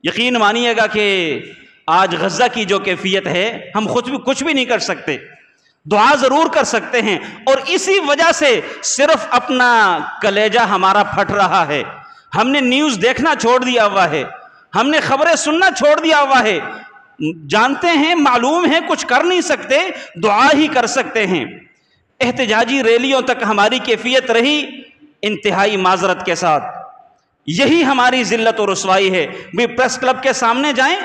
یقین مانیے گا کہ آج غزہ کی جو کیفیت ہے ہم خود بھی کچھ بھی نہیں کر سکتے، دعا ضرور کر سکتے ہیں، اور اسی وجہ سے صرف اپنا کلیجہ ہمارا پھٹ رہا ہے، ہم نے نیوز دیکھنا چھوڑ دیا ہوا ہے، ہم نے خبریں سننا چھوڑ دیا ہوا ہے، جانتے ہیں معلوم ہے کچھ کر نہیں سکتے، دعا ہی کر سکتے ہیں۔ احتجاجی ریلیوں تک ہماری کیفیت رہی انتہائی معذرت کے ساتھ، یہی ہماری ذلت و رسوائی ہے۔ بھی پریس کلب کے سامنے جائیں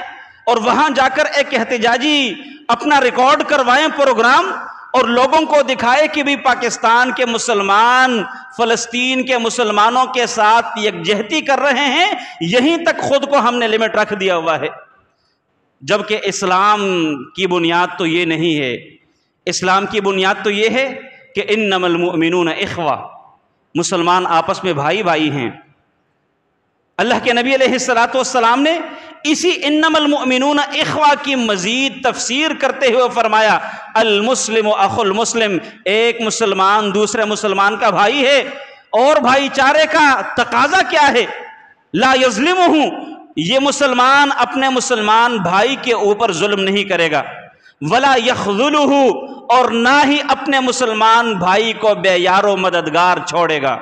اور وہاں جا کر ایک احتجاجی اپنا ریکارڈ کروائیں پروگرام، اور لوگوں کو دکھائے کہ بھی پاکستان کے مسلمان فلسطین کے مسلمانوں کے ساتھ یکجہتی کر رہے ہیں، یہیں تک خود کو ہم نے لمٹ رکھ دیا ہوا ہے۔ جبکہ اسلام کی بنیاد تو یہ نہیں ہے، اسلام کی بنیاد تو یہ ہے کہ انما المؤمنون اخوہ، مسلمان آپس میں بھائی بھائی ہیں۔ اللہ کے نبی علیہ السلام نے اسی انما المؤمنون اخوہ کی مزید تفسیر کرتے ہوئے فرمایا المسلم اخو المسلم، ایک مسلمان دوسرے مسلمان کا بھائی ہے، اور بھائی چارے کا تقاضا کیا ہے؟ لا یظلمہ، یہ مسلمان اپنے مسلمان بھائی کے اوپر ظلم نہیں کرے گا، ولا یخذلہ، اور نہ ہی اپنے مسلمان بھائی کو بے یار و مددگار چھوڑے گا،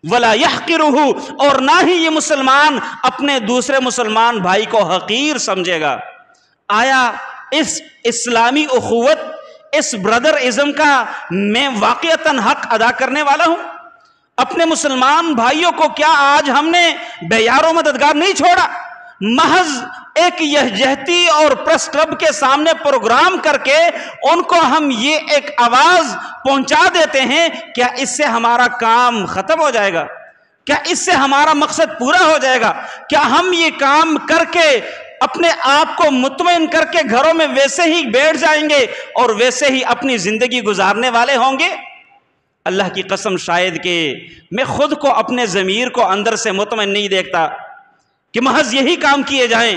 ولا یحقرہ، اور نہ ہی یہ مسلمان اپنے دوسرے مسلمان بھائی کو حقیر سمجھے گا۔ آیا اس اسلامی اخوت، اس برادر ازم کا میں واقعتاً حق ادا کرنے والا ہوں؟ اپنے مسلمان بھائیوں کو کیا آج ہم نے بے یار و مددگار نہیں چھوڑا؟ محض ایک یکجہتی اور پریس کلب کے سامنے پروگرام کر کے ان کو ہم یہ ایک آواز پہنچا دیتے ہیں، کیا اس سے ہمارا کام ختم ہو جائے گا؟ کیا اس سے ہمارا مقصد پورا ہو جائے گا؟ کیا ہم یہ کام کر کے اپنے آپ کو مطمئن کر کے گھروں میں ویسے ہی بیٹھ جائیں گے اور ویسے ہی اپنی زندگی گزارنے والے ہوں گے؟ اللہ کی قسم شاید کہ میں خود کو اپنے ضمیر کو اندر سے مطمئن نہیں دیکھتا کہ محض یہی کام کیے جائیں،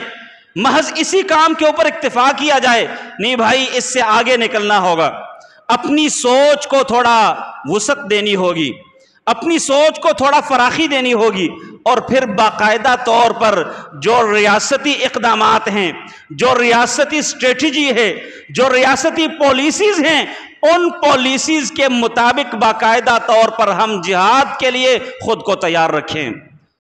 محض اسی کام کے اوپر اکتفا کیا جائے۔ نہیں بھائی، اس سے آگے نکلنا ہوگا، اپنی سوچ کو تھوڑا وسعت دینی ہوگی، اپنی سوچ کو تھوڑا فراخی دینی ہوگی، اور پھر باقاعدہ طور پر جو ریاستی اقدامات ہیں، جو ریاستی اسٹریٹجی ہے، جو ریاستی پالیسیز ہیں، ان پالیسیز کے مطابق باقاعدہ طور پر ہم جہاد کے لیے خود کو تیار رکھیں۔